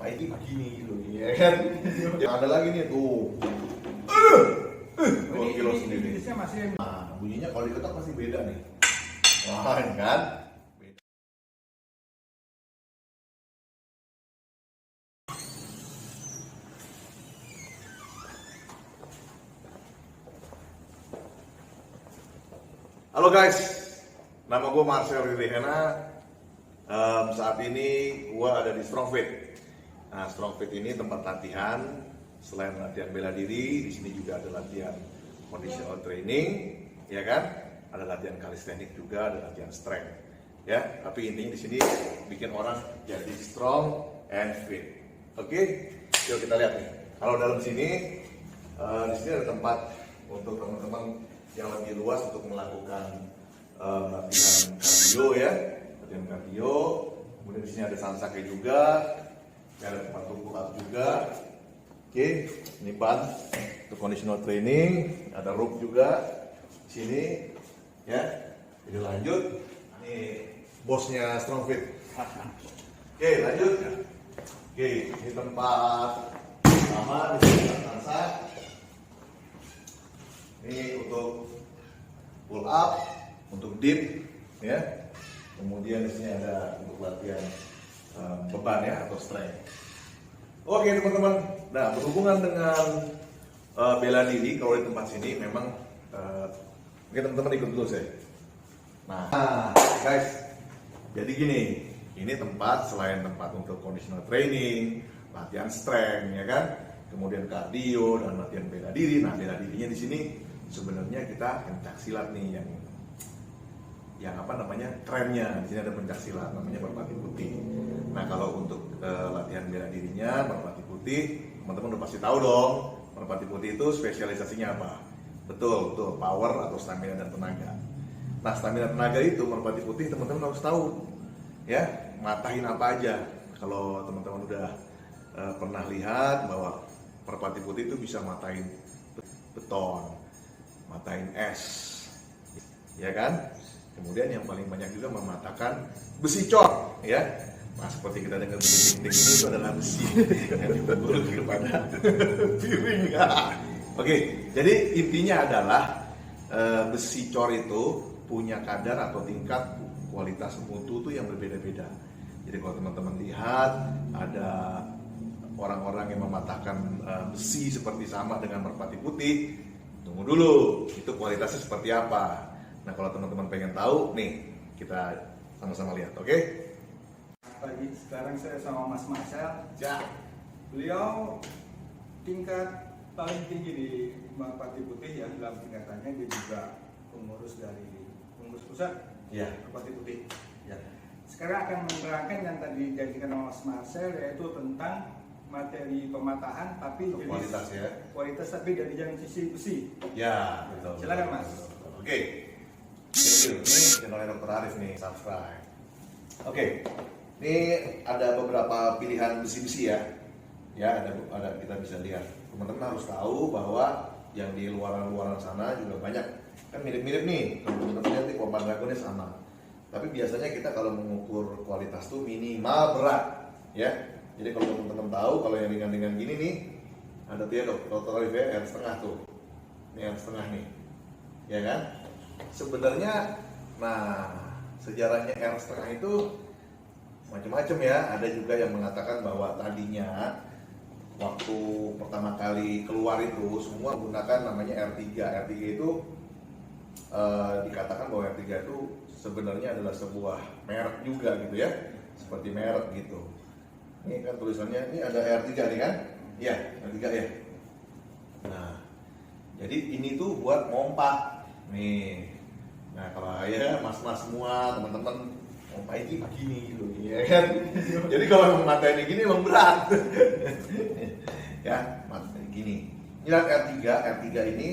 ini begini gitu ya kan. Yang ada lagi nih tuh 2 kilo sendiri. Nah, bunyinya kalau diketok pasti beda nih. Wah, ini kan. Halo guys, nama gue Marcel Ririhena. Saat ini gue ada di Strong Fit. Nah, Strong Fit ini tempat latihan. Selain latihan bela diri, di sini juga ada latihan conditional training, ya kan? Ada latihan calisthenics juga, ada latihan strength, ya. Tapi intinya di sini bikin orang jadi strong and fit. Oke, yuk kita lihat nih. Kalau dalam sini, di sini ada tempat untuk teman-teman yang lebih luas untuk melakukan latihan kardio, ya. Latihan kardio. Kemudian di sini ada sansake juga, ada tempat tumpuh up juga. Oke, ini ban untuk conditional training, ada rope juga di sini, ya. Jadi lanjut, ini bosnya Strong Fit. Oke, lanjut. Oke, ini tempat sama, di sini sansa. Ini untuk pull up, untuk dip, ya. Kemudian di sini ada untuk latihan beban, ya, atau strength. Oke teman-teman, nah berhubungan dengan bela diri, kalau di tempat sini memang oke teman-teman ikut dulu saya. Nah guys, jadi gini, ini tempat selain tempat untuk conditional training, latihan strength, ya kan, kemudian kardio dan latihan bela diri. Nah bela dirinya di sini sebenarnya kita pencak silat nih, yang apa namanya trennya. Di sini ada pencak silat namanya merpati putih. Nah kalau untuk latihan bela dirinya merpati putih, teman-teman udah pasti tahu dong, merpati putih itu spesialisasinya apa? Betul, power atau stamina dan tenaga. Nah stamina tenaga itu merpati putih teman-teman harus tahu, ya, matahin apa aja. Kalau teman-teman udah pernah lihat bahwa merpati putih itu bisa matain beton, matain es, ya kan? Kemudian yang paling banyak juga mematahkan besi cor, ya. Nah seperti kita dengar bunyi ting-ting ini itu adalah besi yang dipukul kepada piring. Oke, jadi intinya adalah besi cor itu punya kadar atau tingkat kualitas mutu itu yang berbeda-beda. Jadi kalau teman-teman lihat ada orang-orang yang mematahkan besi seperti sama dengan merpati putih, tunggu dulu, itu kualitasnya seperti apa. Nah kalau teman-teman pengen tahu, nih kita sama-sama lihat, oke? Pagi, sekarang saya sama Mas Marcel. Ya. Beliau tingkat paling tinggi di Merpati Putih, ya, dalam tingkatannya. Dia juga pengurus pusat, Ya. Merpati Putih. Ya. Sekarang akan menerangkan yang tadi dijanjikan sama Mas Marcel, yaitu tentang materi pematahan, tapi Untuk kualitas, ya. Kualitas tapi dari yang sisi besi. Ya, betul. Silakan Mas. Oke. Thank you. Ini channelnya Dr. Arif nih, subscribe. Oke. Ini ada beberapa pilihan besi-besi, ya. Ya, ada kita bisa lihat. Teman-teman harus tahu bahwa yang di luaran-luaran sana juga banyak. Kan mirip-mirip nih. Kalau teman-teman lihat nih, Kompan Dragonnya sama. Tapi biasanya kita kalau mengukur kualitas tuh minimal berat, ya. Jadi kalau teman-teman tahu, kalau yang ringan-ringan gini nih, ada tuh ya Dr. Arif ya, R setengah tuh. Ini R setengah nih. Ya kan? Sebenarnya, nah sejarahnya R setengah itu macam-macam, ya. Ada juga yang mengatakan bahwa tadinya waktu pertama kali keluar itu semua menggunakan namanya R3. R3 itu dikatakan bahwa R3 itu sebenarnya adalah sebuah merek juga gitu, ya. Seperti merek gitu. Ini kan tulisannya, ini ada R3 nih kan? Iya, R3 ya. Nah, jadi ini tuh buat ngompak nih. Nah kalau ya mas-mas semua teman-teman pompa ini begini gitu, ya kan? Jadi kalau mata ini gini emang berat. Ya, mata gini. Ini R3 ini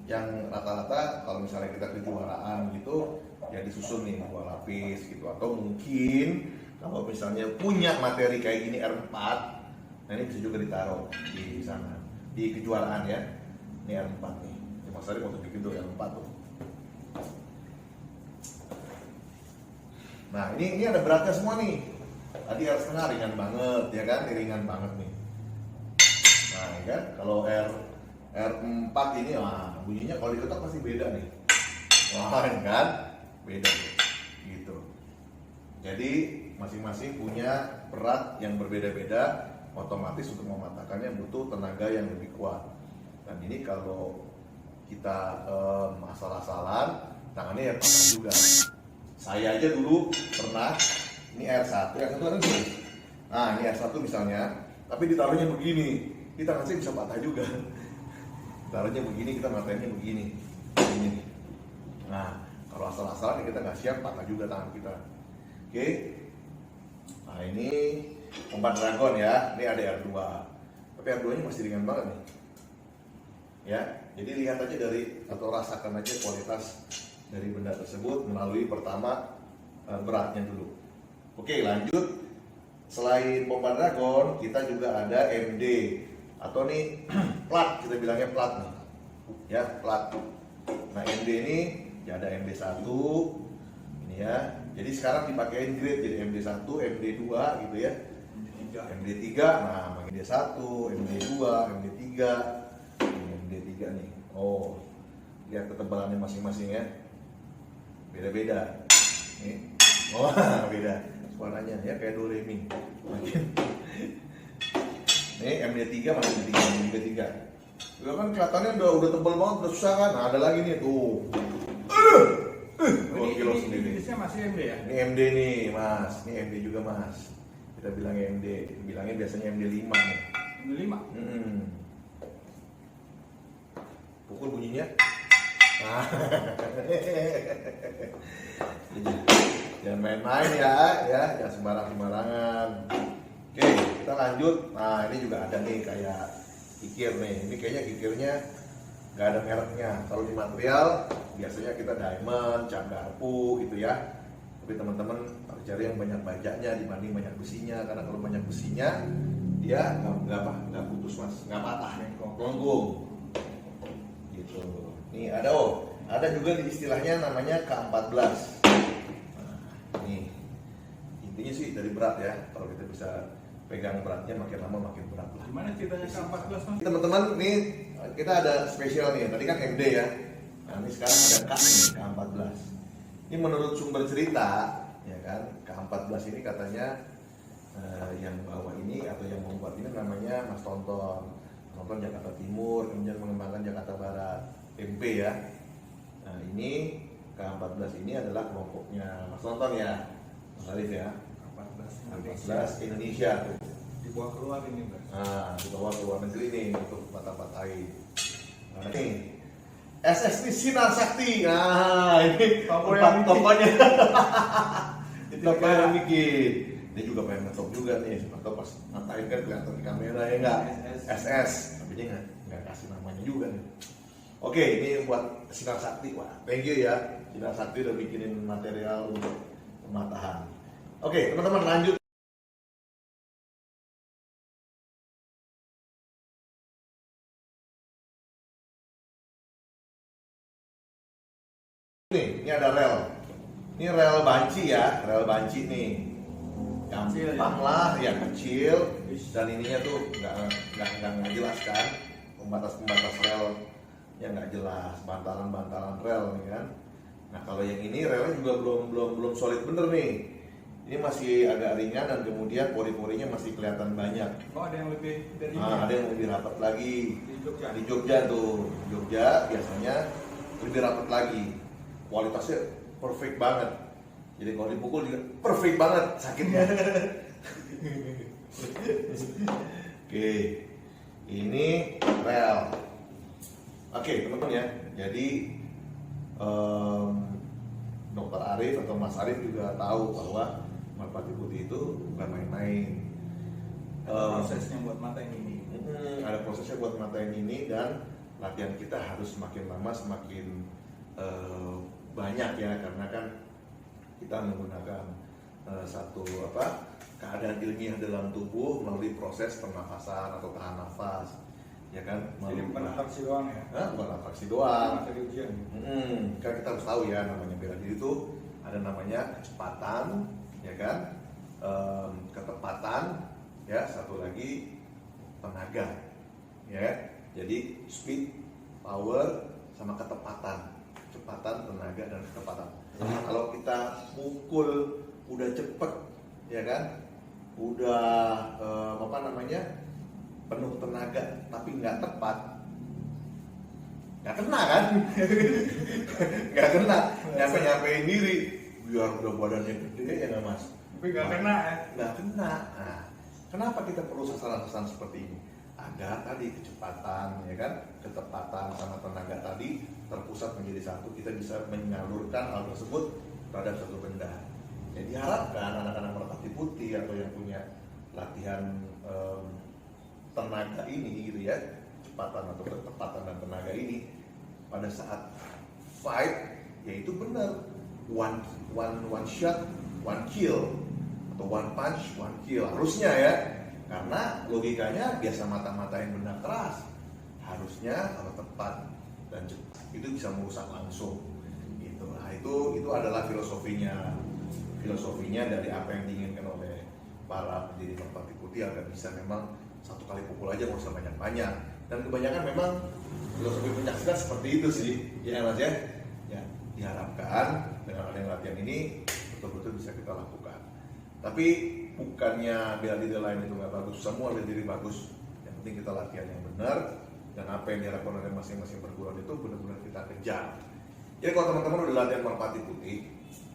yang rata-rata kalau misalnya kita kejuaraan gitu, ya disusun nih 2 lapis gitu. Atau mungkin kalau misalnya punya materi kayak gini R4, nah ini bisa juga ditaruh di sana di kejuaraan, ya. Ini R4 nih. Mas Arif untuk bikin tuh R4 tuh. Nah ini ada beratnya semua nih. Tadi R setengah ringan banget, ya kan? Ini ringan banget nih. Nah, ya kan? Kalau R4 ini, wah, bunyinya kalau diketok pasti beda nih. Wah, kan? Beda gitu. Jadi masing-masing punya berat yang berbeda-beda, otomatis untuk mematahkannya butuh tenaga yang lebih kuat. Dan ini kalau kita asal-asalan, tangannya ya patah juga. Saya aja dulu pernah, ini R1 kan gini. Nah, ini R1 misalnya, tapi ditaruhnya begini, kita tangan bisa patah juga. Taruhnya begini, kita matanya begini. Nah, kalau asal-asalan kita nggak siap, patah juga tangan kita. Oke. Nah, ini umpan dragon ya. Ini ada R2. Tapi R2-nya masih ringan banget nih. Ya, jadi lihat aja dari atau rasakan aja kualitas dari benda tersebut melalui pertama beratnya dulu. Oke, lanjut. Selain umpan dragon, kita juga ada MD atau nih plat, kita bilangnya plat nih. Ya, plat. Nah, MD ini ya ada MD1 ini ya. Jadi sekarang dipakein grade jadi MD1, MD2 gitu ya. MD3, nah MD1, MD2, MD3, MD3 nih. Oh, lihat ketebalannya masing-masing ya. Beda-beda. Nih. Oh, beda. Warnanya ya kayak do re mi. Nih MD3 mana MD3? MD3. Itu kan kelihatannya udah tebal banget, udah susah kan. Nah, ada lagi nih tuh. 2 kilo sendiri. Ini masih MD ya? Ini MD nih, Mas. Ini MD juga, Mas. Kita bilangnya MD. Bilangnya biasanya MD5 nih. MD5. Pukul bunyinya. Nah. Jangan main-main ya, jangan sembarangan. Oke, kita lanjut. Nah, ini juga ada nih kayak kikir nih. Ini kayaknya kikirnya nggak ada mereknya. Kalau di material biasanya kita diamond, cap garpu gitu ya. Tapi teman-teman harus cari yang banyak bajanya dibanding banyak besinya. Karena kalau banyak besinya dia nggak putus mas, nggak patah, melengkung. Gitu. Nih ada juga di istilahnya namanya K14. Nah, ini intinya sih dari berat ya. Kalau kita bisa pegang beratnya makin lama makin berat lah. Gimana ceritanya K14 mas? Teman-teman, nih kita ada spesial nih. Tadi kan MD ya. Nah, ini sekarang ada K nih, K14. Ini menurut sumber cerita, ya kan, K14 ini katanya yang bawa ini atau yang membuat ini namanya Mas Tonton Jakarta Timur, kemudian mengembangkan Jakarta Barat, MP ya. Nah, ini K14 ini adalah kelompoknya Mas Tonton ya, Mas Arif ya. K14 Indonesia tuh. Dibawa keluar ini mas. Nah, dibawa ke luar negeri nih untuk patah-patahin. Nah, nih SS ini Sinar Sakti. Nah, ini tokonya. Itu tokonya yang bikin. Dia juga pengen ngetop juga nih. Atau pas ngatain kan kelihatan di kamera ya enggak? SS. Tapi dia nggak kasih namanya juga nih. Oke, ini buat Sinar Sakti. Wah, thank you ya. Sinar Sakti udah bikinin material untuk pematahan. Oke, teman-teman lanjut. Ini ada rel. Ini rel banci ya, rel banci nih. Gampang lah, ya kecil. Dan ininya tuh nggak jelas kan. Pembatas rel yang nggak jelas, bantalan rel nih kan. Nah kalau yang ini relnya juga belum solid bener nih. Ini masih agak ringan dan kemudian pori-porinya masih kelihatan banyak. Oh ada yang lebih dari ini? Ada yang lebih rapat lagi. Di Jogja tuh, Jogja biasanya lebih rapat lagi. Kualitasnya perfect banget. Jadi kalau dipukul juga perfect banget sakitnya. Oke, ini rel. Oke teman-teman ya. Jadi Dokter Arif atau Mas Arif juga tahu bahwa merpati putih itu bukan main-main. Prosesnya buat matain ini. Ada prosesnya buat matain ini dan latihan kita harus semakin lama semakin banyak ya karena kan kita menggunakan satu keadaan ilmiah dalam tubuh melalui proses pernafasan atau tahan nafas ya kan. Jadi bukan atraksi doang ya? Bukan atraksi doang. Materi ujian. Kan kita harus tahu ya namanya bela diri itu ada namanya kecepatan ya kan, ketepatan, ya, satu lagi tenaga, ya. Jadi speed, power, sama ketepatan, kecepatan, tenaga, dan ketepatan. Kalau kita mukul udah cepet, ya kan, udah penuh tenaga tapi nggak tepat, nggak kena kan? Nggak kena, nyampein diri, biar udah badannya gede ya nggak mas? Tapi nggak kena ya? Nggak kena. Nah, kenapa kita perlu sasaran-sasaran seperti ini? Agar tadi kecepatan, ya kan, ketepatan sama tenaga tadi terpusat menjadi satu, kita bisa menyalurkan hal tersebut terhadap satu benda. Jadi diharapkan anak-anak merpati putih atau yang punya latihan tenaga ini gitu ya, kecepatan atau ketepatan dan tenaga ini pada saat fight yaitu benar one shot one kill atau one punch one kill harusnya ya, karena logikanya biasa mata-matain benda keras, harusnya kalau tepat dan cepat itu bisa merusak langsung gitu. Nah, itu adalah filosofinya dari apa yang diinginkan oleh para pendiri merpati putih, agar bisa memang satu kali pukul aja nggak usah banyak-banyak. Dan kebanyakan memang filosofi pencaksilat seperti itu sih, ya mas ya. Ya, diharapkan dengan adanya latihan ini betul-betul bisa kita lakukan. Tapi bukannya bela diri lain itu nggak bagus, semua bela diri bagus. Yang penting kita latihan yang benar dan apa yang diharapkan oleh masing-masing perguruan itu benar-benar kita kejar. Jadi kalau teman-teman udah latihan merpati putih,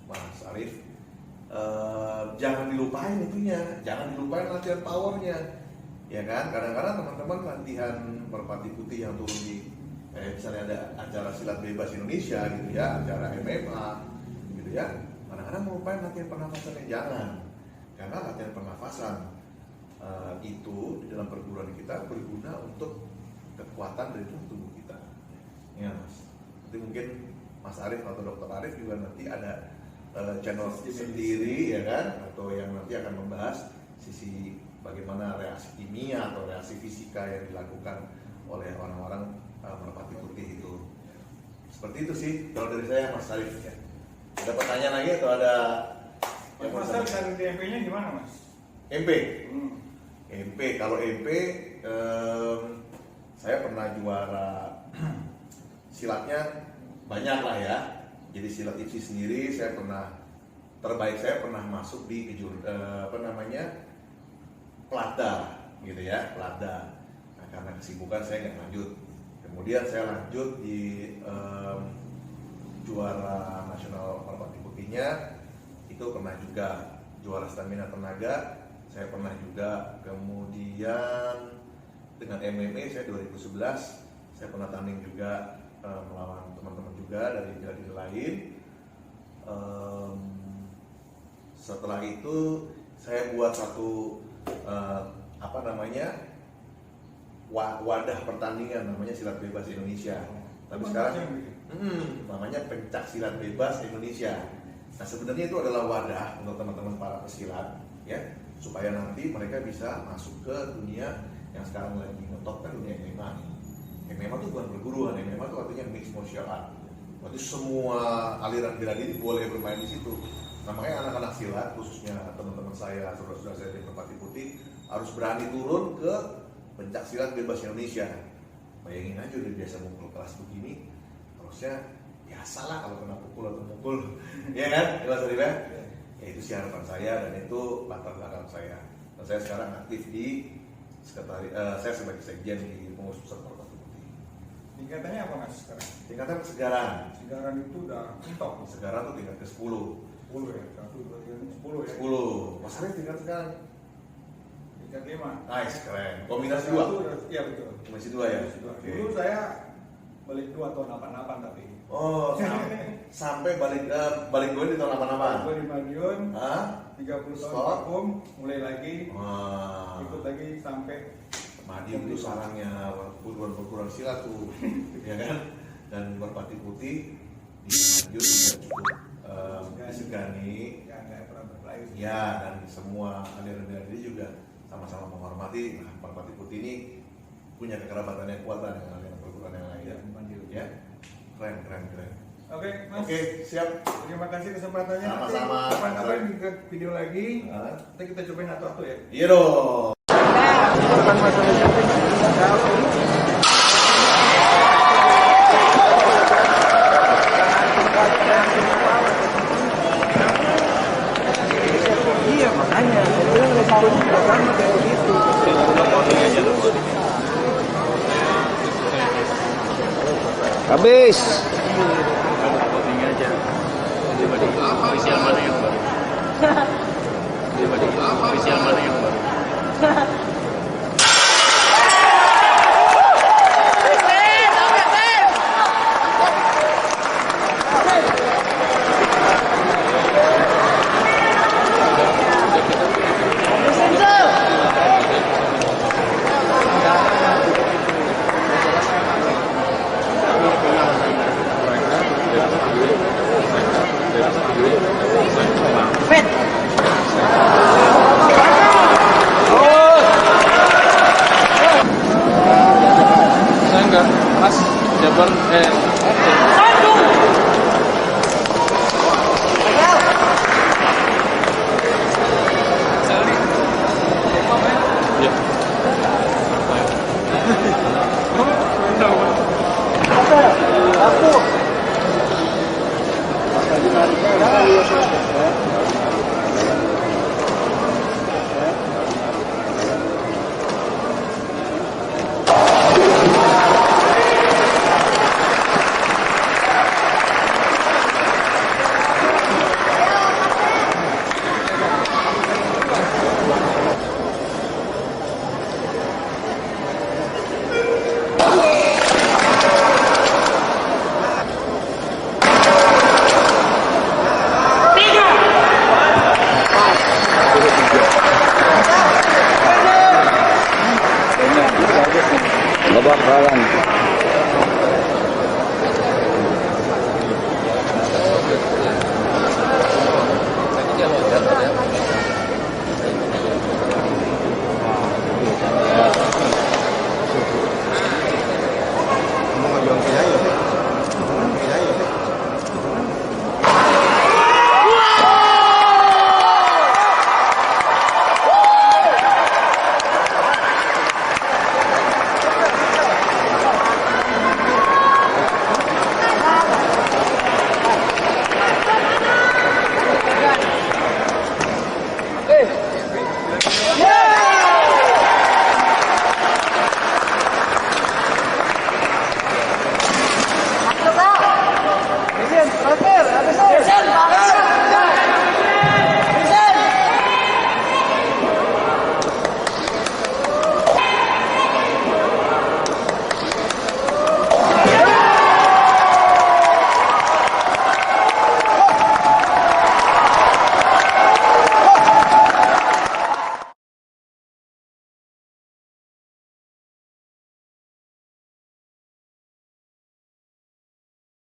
Mas Arif, jangan dilupain itunya, jangan dilupain latihan powernya. Ya kan, kadang-kadang teman-teman latihan merpati putih yang turun di misalnya ada acara silat bebas Indonesia gitu ya, acara MMA gitu ya, kadang-kadang melupain latihan pernafasan yang jangan, karena latihan pernafasan itu di dalam perguruan kita berguna untuk kekuatan dari dalam tubuh kita. Ya mas, nanti mungkin Mas Arif atau Dokter Arif juga nanti ada channel sendiri ya kan, atau yang nanti akan membahas sisi bagaimana reaksi kimia atau reaksi fisika yang dilakukan oleh orang-orang merpati putih itu. Seperti itu sih kalau dari saya Mas Arif ya. Ada pertanyaan lagi atau ada? Mas dari MP-nya gimana mas? MP? MP, kalau MP saya pernah juara silatnya banyak lah ya. Jadi silat IPSI sendiri saya pernah, terbaik saya pernah masuk di Plada gitu ya, Plada. Nah, karena kesibukan saya nggak lanjut. Kemudian saya lanjut di juara nasional merpati putihnya, itu pernah juga juara stamina tenaga, saya pernah juga. Kemudian dengan MMA saya 2011 saya pernah tanding juga melawan teman-teman juga dari bela-diri lain. Setelah itu saya buat satu wadah pertandingan namanya Silat Bebas Indonesia. Tapi sekarang namanya Pencak Silat Bebas Indonesia. Nah sebenarnya itu adalah wadah untuk teman-teman para pesilat ya, supaya nanti mereka bisa masuk ke dunia yang sekarang lagi ngetop kan, dunia MMA. MMA itu bukan perguruan, MMA itu artinya mixed martial art. Berarti semua aliran bela diri boleh bermain di situ. Nah, makanya anak-anak silat, khususnya teman-teman saya, saudara-saudara saya di Merpati Putih, harus berani turun ke Pencak Silat Bebas Indonesia. Bayangin aja udah biasa mukul keras begini, harusnya biasa lah kalau kena pukul atau mukul, ya kan? Jelas tadi ya? Ya itu sih harapan saya dan itu latar belakang saya. Dan saya sekarang aktif di saya sebagai sekjen di pengurus pusat Merpati Putih. Tingkatannya apa mas sekarang? Tingkatan kesegaran. Segaran itu udah mentok. Segaran tuh tingkat ke-10. 10 ya, 1, 2, 3, 10 ya. 10. Mas Arif tingkat sekarang. Tingkat 5. Nice, keren. Kombinasi 2. Iya betul. Kombinasi 2 ya. Okay. Dulu saya balik 2 tahun 88 tapi. Oh, sampai balik gue di tahun 88. Gue di Madiun. 30 tahun vakum, mulai lagi. Wah. Ikut lagi sampai Madiun itu sarangnya perguruan silat tuh, ya kan? Dan Merpati Putih di Madiun juga cukup disegani. Ya, nggak pernah berkelahi. Ya, dan semua aliran-aliran ini juga sama-sama menghormati. Nah, Merpati Putih ini punya kekerabatan yang kuat dengan aliran perguruan yang lain. Ya, keren. Oke, Mas. Oke, siap. Terima kasih kesempatannya. Sama-sama. Kapan-kapan ke buat video lagi. Hah? Nanti kita cobain atu-atu ya. Iya dong. Iya makanya saya bilang resiko juga sama kayak begitu. Habis.